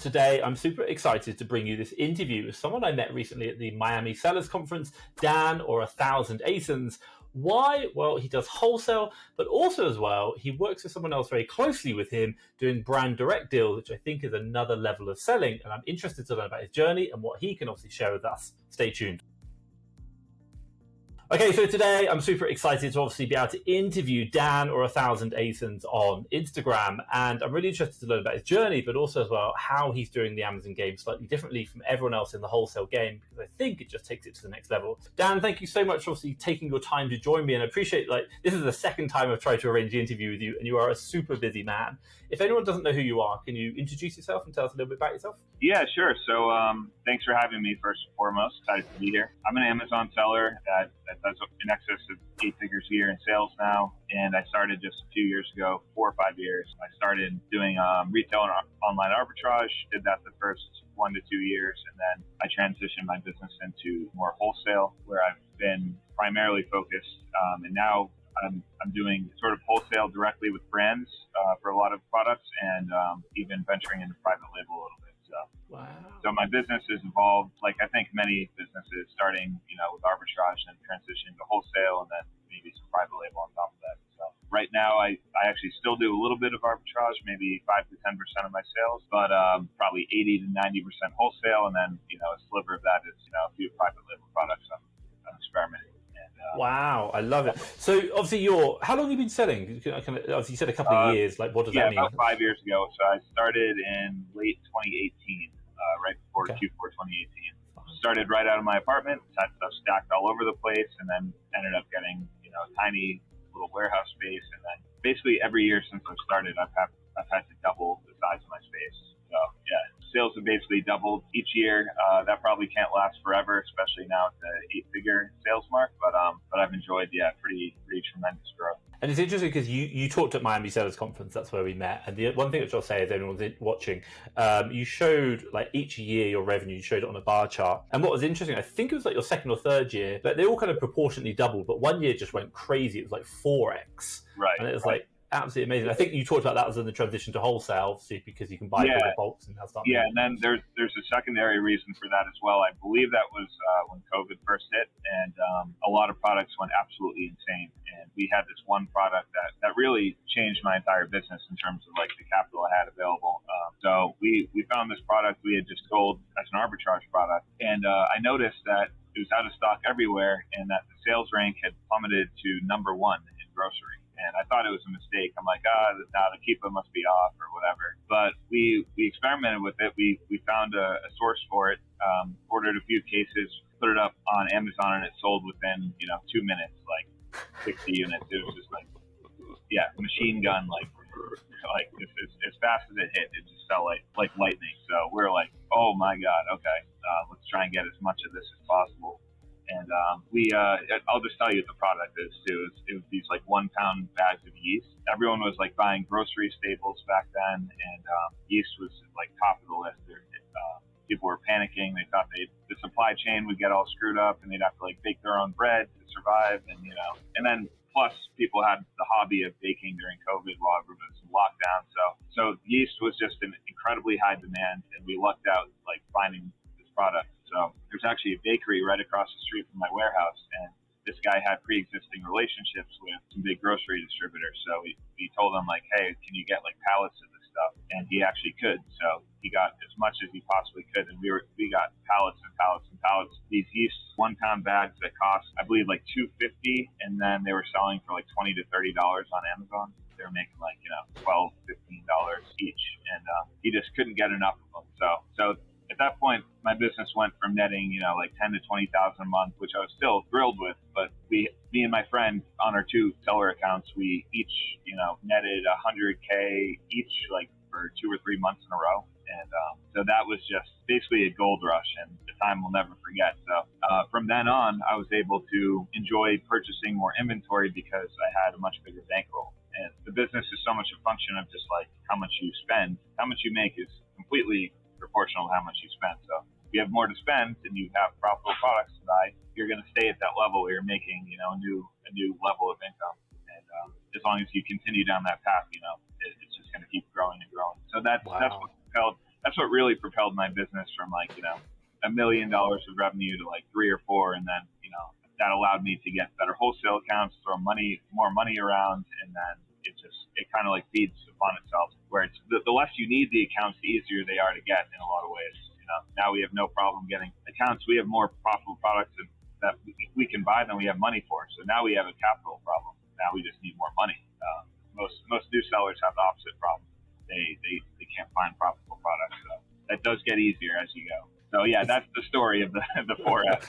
Today, I'm super excited to bring you this interview with someone I met recently at the Miami Sellers Conference, Dan, or 1,000 ASINs. Why? Well, he does wholesale, but also as well, he works with someone else very closely with him doing brand direct deals, which I think is another level of selling. And I'm interested to learn about his journey and what he can obviously share with us. Stay tuned. Okay, so today I'm super excited to obviously be able to interview Dan or 1,000 ASINs on Instagram, and I'm really interested to learn about his journey, but also as well how he's doing the Amazon game slightly differently from everyone else in the wholesale game, because I think it just takes it to the next level. Dan, thank you so much for obviously taking your time to join me, and I appreciate this is the second time I've tried to arrange the interview with you, and you are a super busy man. If anyone doesn't know who you are, can you introduce yourself and tell us a little bit about yourself? Yeah, sure. So thanks for having me first and foremost. Excited to be here. I'm an Amazon seller that does in excess of 8 figures a year in sales now. And I started just a few years ago, 4 or 5 years. I started doing retail and online arbitrage, did that the first 1 to 2 years. And then I transitioned my business into more wholesale, where I've been primarily focused. And now I'm doing sort of wholesale directly with brands for a lot of products, and even venturing into private label a little bit. So my business has evolved, like I think many businesses, starting with arbitrage and transitioning to wholesale, and then maybe some private label on top of that. So right now, I actually still do a little bit of arbitrage, maybe 5 to 10% of my sales, but probably 80 to 90% wholesale, and then a sliver of that is a few private label products I'm experimenting. Wow, I love it. So obviously how long have you been selling? Obviously you said a couple of years, what does that mean? Yeah, about 5 years ago. So I started in late 2018, right before Q4 2018. Started right out of my apartment, had stuff stacked all over the place, and then ended up getting, a tiny little warehouse space. And then basically every year since I've started, I've had to double the size of my space. So yeah, sales have basically doubled each year. That probably can't last forever, especially now at the 8-figure sales mark. But I've enjoyed, pretty tremendous growth. And it's interesting because you talked at Miami Sellers Conference. That's where we met. And the one thing which I'll say, if anyone's watching, you showed each year your revenue. You showed it on a bar chart. And what was interesting, I think it was your second or third year, but they all kind of proportionately doubled. But one year just went crazy. It was 4x. Right. And it was absolutely amazing. I think you talked about that as in the transition to wholesale, obviously, because you can buy bigger bulks and stuff. Yeah, and then there's a secondary reason for that as well. I believe that was when COVID first hit, and a lot of products went absolutely insane. And we had this one product that really changed my entire business in terms of the capital I had available. So we found this product we had just sold as an arbitrage product, and I noticed that it was out of stock everywhere, and that the sales rank had plummeted to number 1 in grocery. And I thought it was a mistake. I'm like, the keeper must be off or whatever. But we experimented with it. We found a source for it, ordered a few cases, put it up on Amazon, and it sold within 2 minutes, 60 units. It was just machine gun, as fast as it hit, it just fell like lightning. So we're like, oh my God, okay, let's try and get as much of this as possible. And I'll just tell you what the product is too. It was these 1-pound bags of yeast. Everyone was buying grocery staples back then, and yeast was top of the list. People were panicking. They thought the supply chain would get all screwed up, and they'd have to bake their own bread to survive. And and then plus people had the hobby of baking during COVID while everyone was in lockdown. So yeast was just an incredibly high demand, and we lucked out finding this product. So there's actually a bakery right across the street from my warehouse, and this guy had pre-existing relationships with some big grocery distributors. So we told him hey, can you get pallets of this stuff? And he actually could. So he got as much as he possibly could, and we got pallets and pallets and pallets. These yeast 1-pound bags that cost, I believe, $2.50, and then they were selling for $20 to $30 on Amazon. They were making $12, $15 each, and he just couldn't get enough of them. So at that point, my business went from netting, $10,000 to $20,000 a month, which I was still thrilled with. But me and my friend on our 2 seller accounts, we each, netted $100K each, for 2 or 3 months in a row. And so that was just basically a gold rush, and the time we'll never forget. So from then on, I was able to enjoy purchasing more inventory because I had a much bigger bankroll. And the business is so much a function of just how much you spend. How much you make is completely proportional to how much you spend. So if you have more to spend and you have profitable products to buy, you're going to stay at that level where you're making, a new level of income. And as long as you continue down that path, it's just going to keep growing and growing. So that's what that's what really propelled my business from like, $1 million of revenue to like 3 or 4. And then, that allowed me to get better wholesale accounts, throw more money around. And then it kind of like feeds upon itself, where it's the less you need the accounts, the easier they are to get in a lot of ways. Now we have no problem getting accounts. We have more profitable products that we can buy than we have money for. So now we have a capital problem. Now we just need more money. Most new sellers have the opposite problem. They can't find profitable products. So that does get easier as you go. So yeah, that's the story of the 4F.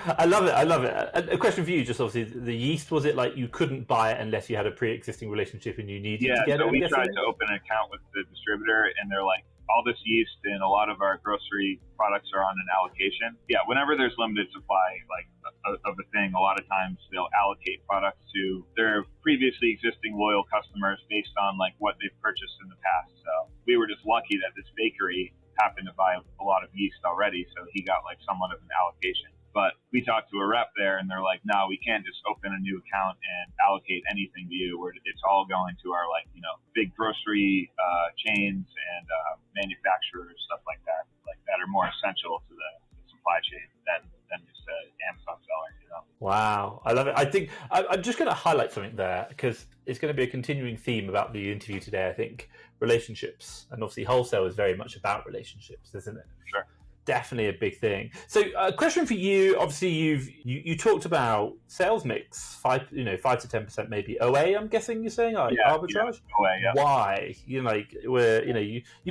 I love it. A question for you, just obviously the yeast, was it like you couldn't buy it unless you had a pre-existing relationship and you needed to get it? Yeah, so we tried to open an account with the distributor, and they're like, all this yeast and a lot of our grocery products are on an allocation. Yeah, whenever there's limited supply, like of a thing, a lot of times they'll allocate products to their previously existing loyal customers based on like what they've purchased in the past. So we were just lucky that this bakery happened to buy a lot of yeast already, so he got like somewhat of an allocation. But we talked to a rep there, and they're like, no, we can't just open a new account and allocate anything to you. It's all going to our big grocery chains and manufacturers, stuff like that are more essential to the supply chain than just an Amazon seller. Wow, I love it. I think I'm just going to highlight something there because it's going to be a continuing theme about the interview today. I think relationships, and obviously wholesale is very much about relationships, isn't it? Sure. Definitely a big thing. So a question for you, obviously you talked about sales mix, 5 to 10% maybe. OA, I'm guessing you're saying, arbitrage? Yeah, OA, yeah. Why? You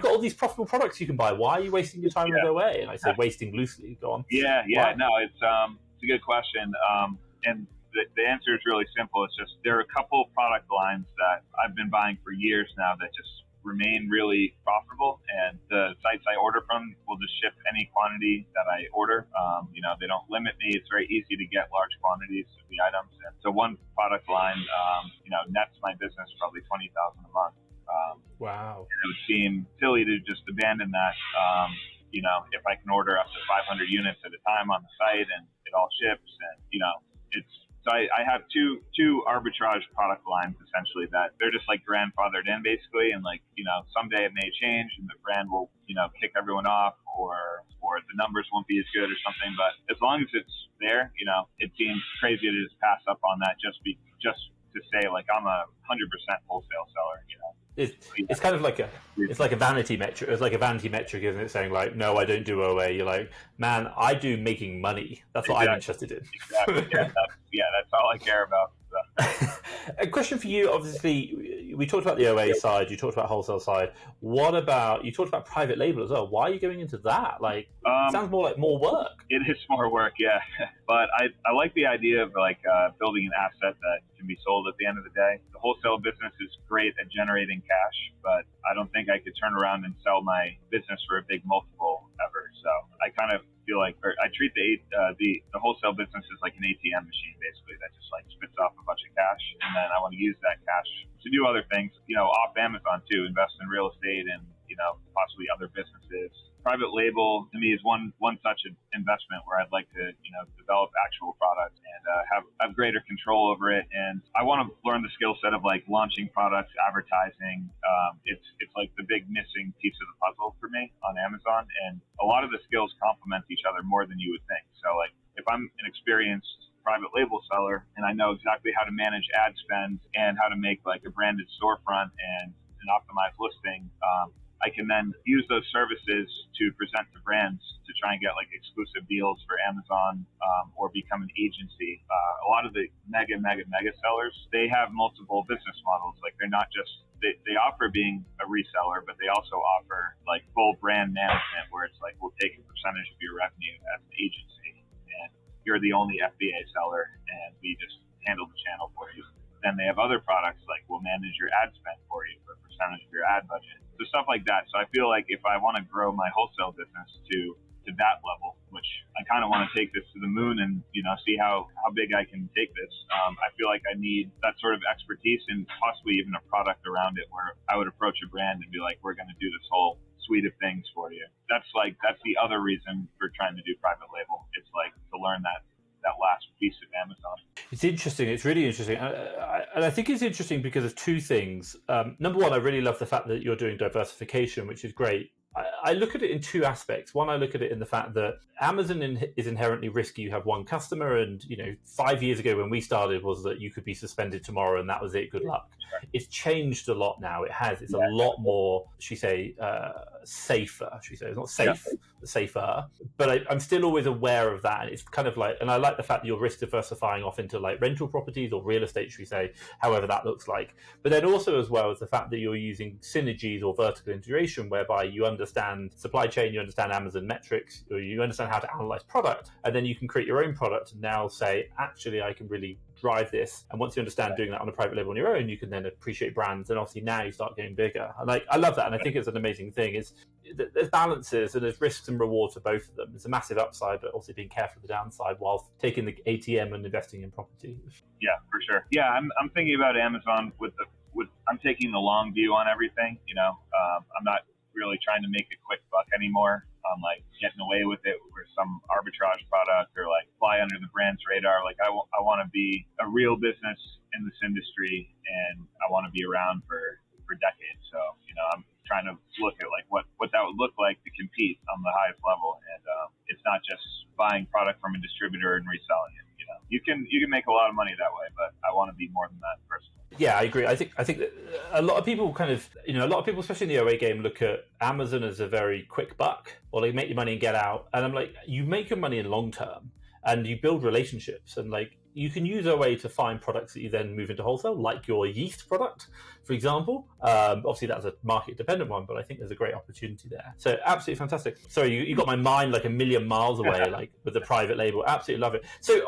got all these profitable products you can buy. Why are you wasting your time with OA? And I say wasting loosely, go on. Yeah, Why? no, it's a good question. And the answer is really simple. It's just there are a couple of product lines that I've been buying for years now that just remain really profitable, and the sites I order from will just ship any quantity that I order. They don't limit me. It's very easy to get large quantities of the items, and so one product line, nets my business probably $20,000 a month. Wow! And it would seem silly to just abandon that. If I can order up to 500 units at a time on the site and it all ships, and it's. So I have two arbitrage product lines essentially that they're just like grandfathered in basically, and someday it may change and the brand will kick everyone off, or the numbers won't be as good or something. But as long as it's there, it seems crazy to just pass up on that just to say like I'm a 100% wholesale seller. It's kind of like a vanity metric. It's like a vanity metric, isn't it? Saying like, no, I don't do OA. You're like, man, I do making money. That's what I'm interested in. Exactly. That's all I care about. So. A question for you. Obviously, we talked about the OA side. You talked about wholesale side. What about you talked about private label as well? Why are you going into that? Like, it sounds more like more work. It is more work, yeah. But I like the idea of building an asset that can be sold at the end of the day. The wholesale business is great at generating cash, but I don't think I could turn around and sell my business for a big multiple ever. So I kind of feel like I treat the wholesale business as like an ATM machine, basically, that just like spits off a bunch of cash, and then I want to use that cash to do other things, off Amazon too, invest in real estate and possibly other businesses. Private label to me is one such an investment where I'd like to develop actual products and have greater control over it. And I want to learn the skill set of like launching products, advertising. It's like the big missing piece of the puzzle for me on Amazon, and a lot of the skills complement each other more than you would think. So like if I'm an experienced private label seller and I know exactly how to manage ad spend and how to make like a branded storefront and an optimized listing, I can then use those services to present to brands to try and get like exclusive deals for Amazon, or become an agency. A lot of the mega sellers, they have multiple business models. Like they're not just, they offer being a reseller, but they also offer like full brand management where it's like, we'll take a percentage of your revenue as an agency and you're the only FBA seller and we just handle the channel for you. Then they have other products like we'll manage your ad spend for you for a percentage of your ad budget. So stuff like that. So I feel like if I want to grow my wholesale business to that level, which I kind of want to take this to the moon and see how big I can take this, I feel like I need that sort of expertise and possibly even a product around it where I would approach a brand and be like, we're going to do this whole suite of things for you. That's the other reason for trying to do private label. It's like to learn that last piece of Amazon. It's interesting. It's really interesting. And I think it's interesting because of two things. Number one, I really love the fact that you're doing diversification, which is great. I look at it in two aspects. One, I look at it in the fact that Amazon is inherently risky. You have one customer, and 5 years ago when we started was that you could be suspended tomorrow, and that was it. Good luck. It's changed a lot now. It has. It's a lot more, should we say, safer. Should we say it's not safe, but safer. But I'm still always aware of that. And it's kind of like, and I like the fact that you're risk diversifying off into like rental properties or real estate, should we say, however that looks like. But then also as well as the fact that you're using synergies or vertical integration, whereby you understand supply chain, you understand Amazon metrics, or you understand how to analyze product, and then you can create your own product and now say, actually, I can really drive this. And once you understand doing that on a private level on your own, you can then appreciate brands, and obviously now you start getting bigger. And I love that, and I think it's an amazing thing. Is there's balances and there's risks and rewards for both of them. It's a massive upside, but also being careful of the downside while taking the ATM and investing in property. Yeah, for sure. Yeah, I'm thinking about Amazon with I'm taking the long view on everything. I'm not really trying to make a quick buck anymore. I'm like getting away with it or some arbitrage product or like fly under the brand's radar. Like I want to be a real business in this industry, and I want to be around for decades. So, I'm trying to look at like what that would look like to compete on the highest level. And it's not just buying product from a distributor and reselling it. You can make a lot of money that way, but I want to be more than that personally. Yeah, I agree. I think that a lot of people especially in the OA game, look at Amazon as a very quick buck, or they make your money and get out. And I'm like, you make your money in long term, and you build relationships, and like you can use OA to find products that you then move into wholesale, like your yeast product, for example. Obviously, that's a market-dependent one, but I think there's a great opportunity there. So absolutely fantastic. Sorry, you got my mind like a million miles away, like with the private label. Absolutely love it. So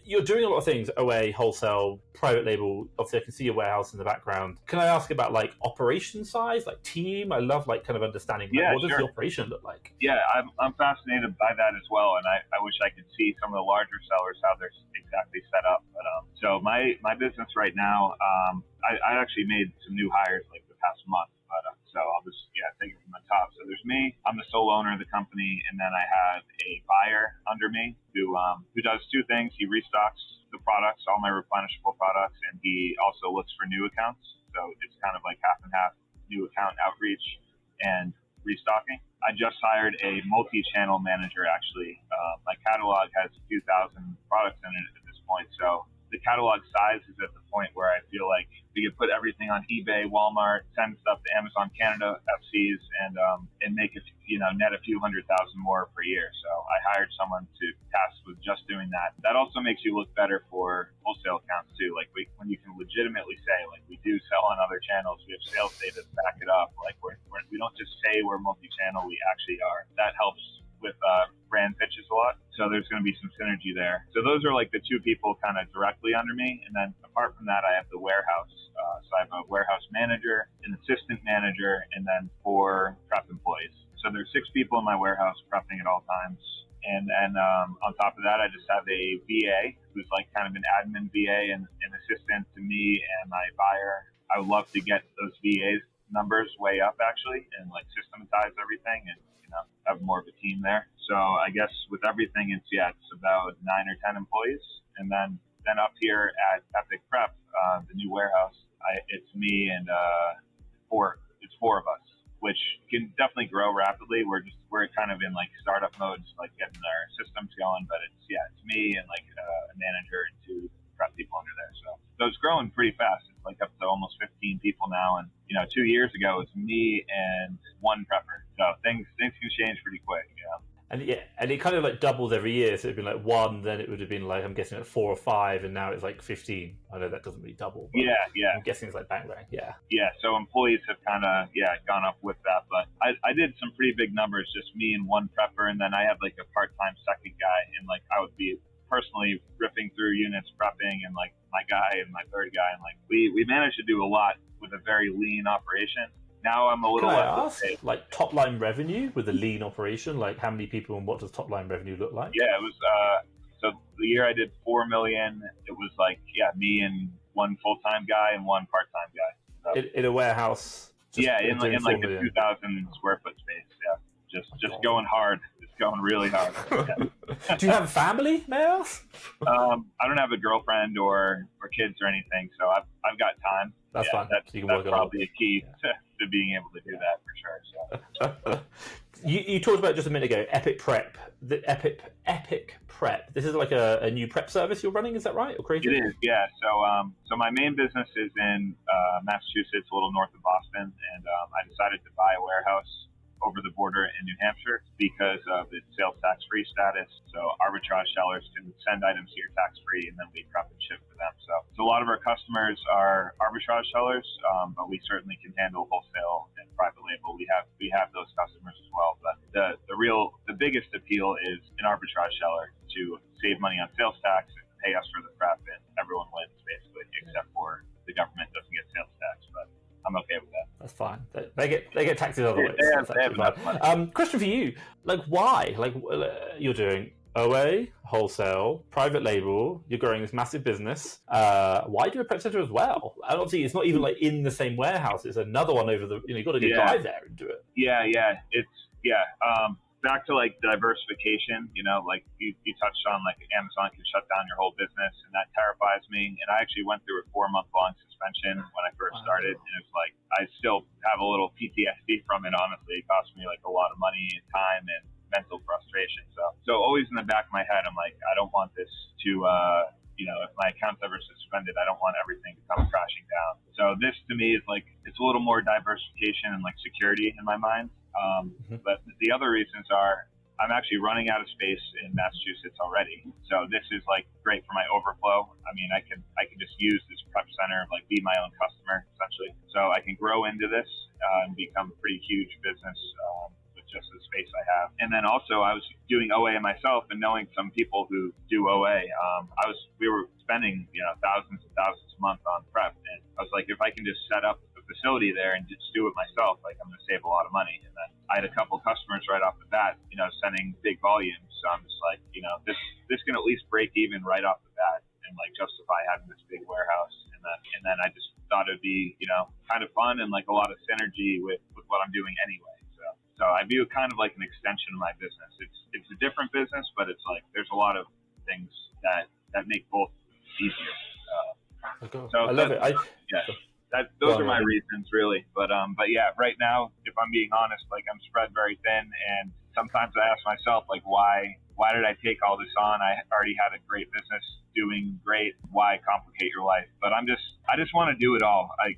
you're doing a lot of things, OA, wholesale, private label. Obviously, I can see your warehouse in the background. Can I ask about like operation size, like team? I love like kind of understanding what does the operation look like? Yeah, I'm fascinated by that as well, and I wish I could see some of the larger sellers how they're exactly set up. But so my business right now, I actually made some new hires like the past month. But so I'll just take it from the top. So there's me. I'm the sole owner of the company, and then I have a buyer under me who does two things. He restocks the products, all my replenishable products, and he also looks for new accounts. So it's kind of like half and half new account outreach and restocking. I just hired a multi-channel manager. Actually, my catalog has a few thousand products in it at this point. So the catalog size is at the point where I feel like we could put everything on eBay, Walmart, send stuff to Amazon Canada, FCs, and make it, net a few 100,000 more per year. So I hired someone to task with just doing that. That also makes you look better for wholesale accounts too. Like when you can legitimately say, like, we do sell on other channels, we have sales data to back it up. Like we don't just say we're multi-channel, we actually are. That helps with brand pitches a lot. So there's going to be some synergy there. So those are like the two people kind of directly under me. And then apart from that, I have the warehouse. So I have a warehouse manager, an assistant manager, and then 4 prep employees. So there's 6 people in my warehouse prepping at all times. And then on top of that, I just have a VA who's like kind of an admin VA and an assistant to me and my buyer. I would love to get those VAs numbers way up actually and like systematize everything and have more of a team there. So I guess with everything, it's about 9 or 10 employees. And then up here at Epic Prep, the new warehouse, it's me and 4 of us, which can definitely grow rapidly. We're kind of in like startup modes, like getting our systems going, but it's me and like a manager and 2 prep people under there. So it's growing pretty fast. It's like up to almost 15 people now. And 2 years ago, it was me and 1 prepper. So things can change pretty quick. And and it kind of like doubles every year. So it'd been like 1, then it would have been like, I'm guessing, like 4 or 5, and now it's like 15. I know that doesn't really double. Yeah. I'm guessing it's like bang. Yeah. So employees have kind of gone up with that, but I did some pretty big numbers, just me and 1 prepper, and then I had like a part-time second guy, and like I would be personally ripping through units, prepping, and like my guy and my 3rd guy, and like we managed to do a lot with a very lean operation. Now I'm a little. Can I ask, like top line revenue with a lean operation? Like how many people and what does top line revenue look like? Yeah, it was. So the year I did $4 million. It was like me and 1 full-time guy and 1 part-time guy. So, in a warehouse. In like a 2,000 square foot space. Yeah, just going hard. It's going really hard. Yeah. Do you have a family, may I ask? I don't have a girlfriend or kids or anything, so I've got time. That's fine. That's probably a key to being able to do that for sure. So. You talked about just a minute ago, Epic Prep. The Epic Prep. This is like a new prep service you're running, is that right? Or crazy? It is, yeah. So my main business is in Massachusetts, a little north of Boston, and I decided to buy a warehouse over the border in New Hampshire because of its sales tax-free status. So arbitrage sellers can send items here tax-free, and then we prep and ship for them. So a lot of our customers are arbitrage sellers, but we certainly can handle wholesale and private label. We have those customers as well. But the biggest appeal is an arbitrage seller to save money on sales tax and pay us for the prep, and everyone wins basically, except for the government doesn't get sales tax. But I'm okay with that. That's fine. They get taxes other ways. They have enough money. Question for you: like, why? Like, you're doing OA, wholesale, private label. You're growing this massive business. Why do a prep center as well? And obviously, it's not even like in the same warehouse. It's another one over the. You've got to drive there and do it. Yeah. Back to like diversification, like you touched on, like Amazon can shut down your whole business, and that terrifies me. And I actually went through a 4-month-long suspension when I first started, and it's like I still have a little PTSD from it. Honestly, it cost me like a lot of money and time and mental frustration. So always in the back of my head, I'm like, I don't want this to, if my account's ever suspended, I don't want everything to come crashing down. So this to me is like, it's a little more diversification and like security in my mind. But the other reasons are I'm actually running out of space in Massachusetts already. So this is like great for my overflow. I mean, I can just use this prep center, like be my own customer essentially. So I can grow into this and become a pretty huge business with just the space I have. And then also I was doing OA myself, and knowing some people who do OA, we were spending, thousands and thousands a month on prep. And I was like, if I can just set up a facility there and just do it myself, like I'm going to save a lot of money. And then I had a couple customers right off the bat, sending big volumes. So I'm just like, this can at least break even right off the bat and like justify having this big warehouse. And then I just thought it'd be, kind of fun and like a lot of synergy with what I'm doing anyway. So I view it kind of like an extension of my business. It's a different business, but it's like there's a lot of things that make both easier. I love it. Those are my reasons, really. But yeah, right now, if I'm being honest, like I'm spread very thin, and sometimes I ask myself, like, why did I take all this on? I already had a great business doing great. Why complicate your life? But I just want to do it all. I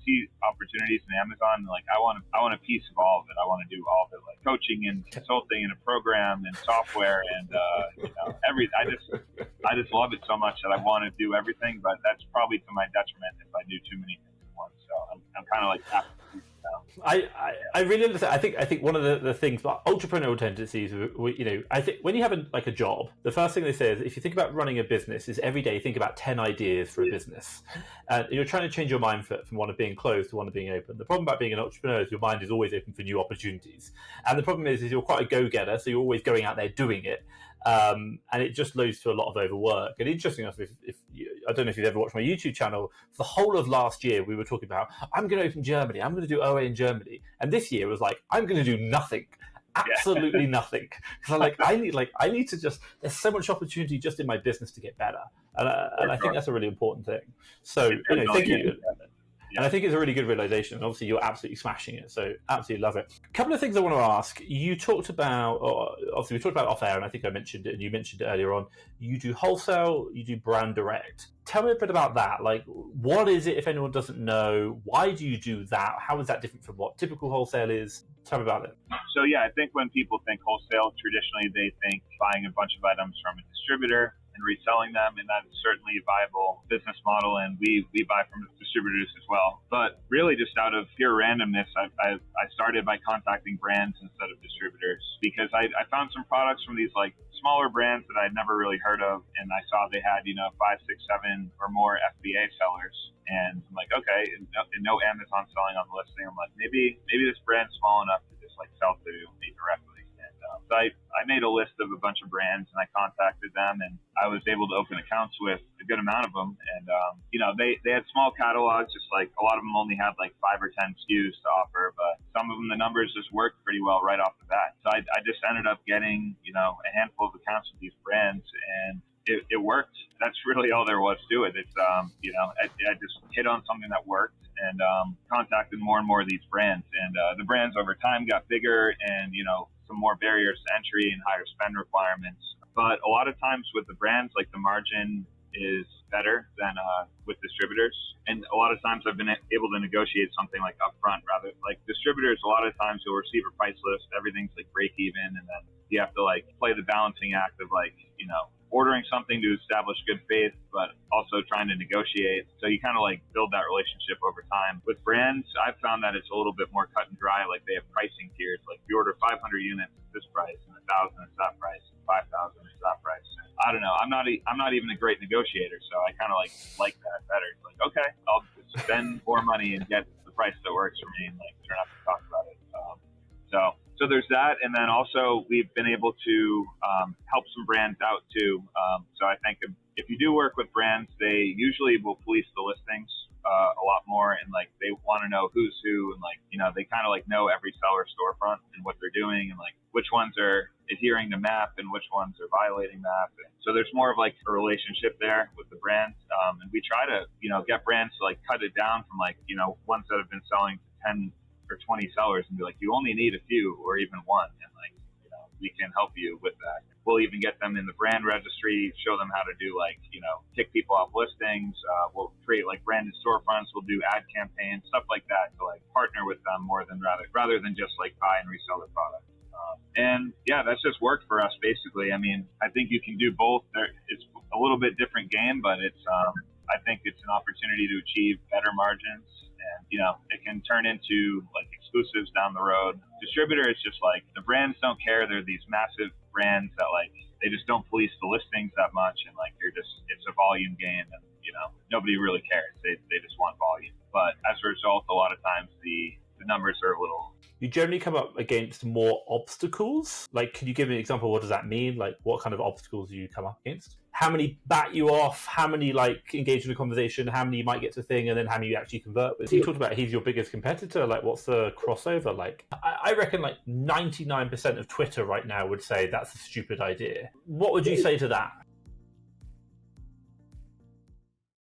see opportunities in Amazon, and like I want a piece of all of it. I want to do all of it, like coaching and consulting and a program and software and everything. I just love it so much that I want to do everything. But that's probably to my detriment if I do too many things at once. So I'm kind of like half. I really understand. I think one of the things about entrepreneurial tendencies, I think when you have a job, the first thing they say is if you think about running a business, is every day think about 10 ideas for a business, and you're trying to change your mind from one of being closed to one of being open. The problem about being an entrepreneur is your mind is always open for new opportunities, and the problem is you're quite a go-getter, so you're always going out there doing it. And it just leads to a lot of overwork. And interesting enough, I don't know if you've ever watched my YouTube channel, for the whole of last year we were talking about, I'm going to open Germany, I'm going to do OA in Germany, and this year was like, I'm going to do nothing, absolutely nothing, because I need to just, there's so much opportunity just in my business to get better, and I think that's a really important thing. So thank you. And I think it's a really good realization. And obviously, you're absolutely smashing it. So absolutely love it. A couple of things I want to ask. You talked about, obviously, we talked about off air, and I think I mentioned it, and you mentioned it earlier on. You do wholesale, you do brand direct. Tell me a bit about that. Like, what is it, if anyone doesn't know? Why do you do that? How is that different from what typical wholesale is? Tell me about it. So, yeah, I think when people think wholesale, traditionally they think buying a bunch of items from a distributor and reselling them, and that is certainly a viable business model, and we buy from distributors as well. But really, just out of pure randomness, I started by contacting brands instead of distributors, because I found some products from these like smaller brands that I'd never really heard of, and I saw they had 5, 6, 7 or more FBA sellers, and I'm like, okay, and no Amazon selling on the listing. I'm like, maybe this brand's small enough to just like sell to me directly. So I made a list of a bunch of brands, and I contacted them, and I was able to open accounts with a good amount of them. And, they had small catalogs, just like a lot of them only had like 5 or 10 SKUs to offer, but some of them, the numbers just worked pretty well right off the bat. So I just ended up getting, a handful of accounts with these brands, and it worked. that's really all there was to it. It's, I just hit on something that worked and contacted more and more of these brands. And the brands over time got bigger and, some more barriers to entry and higher spend requirements. But a lot of times with the brands, like the margin is better than with distributors. And a lot of times I've been able to negotiate something like upfront rather. Like distributors, a lot of times you'll receive a price list, everything's like break even, and then you have to like play the balancing act of like, ordering something to establish good faith, but also trying to negotiate. So you kind of like build that relationship over time. With brands, I've found that it's a little bit more cut and dry. Like they have pricing tiers. Like if you order 500 units at this price and 1,000 is that price, 5,000 is that price. I don't know. I'm not even a great negotiator, so I kind of like that better. It's like, okay, I'll spend more money and get the price that works for me, and like we don't have to talk about it. So there's that, and then also we've been able to help some brands out too. So I think if you do work with brands, they usually will police the listings a lot more, and like they want to know who's who, and like they kind of like know every seller storefront and what they're doing, and like which ones are adhering to MAP and which ones are violating MAP. And so there's more of like a relationship there with the brands, and we try to get brands to like cut it down from like ones that have been selling to 10 or 20 sellers and be like, you only need a few or even one, and like we can help you with that. We'll even get them in the brand registry, show them how to do like kick people off listings. We'll create like branded storefronts. We'll do ad campaigns, stuff like that, to like partner with them more than rather than just like buy and resell their product. And yeah, that's just worked for us basically. I mean, I think you can do both. It's a little bit different game, but it's I think it's an opportunity to achieve better margins. And, it can turn into like exclusives down the road. Distributor is just like, the brands don't care. They're these massive brands that like, they just don't police the listings that much. And like, it's a volume game, and, nobody really cares. They just want volume. But as a result, a lot of times the numbers are a little... You generally come up against more obstacles. Like, can you give me an example? What does that mean? Like, what kind of obstacles do you come up against? How many bat you off? How many like engage in a conversation? How many you might get to a thing, and then how many you actually convert with? So you talked about he's your biggest competitor. Like, what's the crossover like? I reckon like 99% of Twitter right now would say that's a stupid idea. What would you say to that?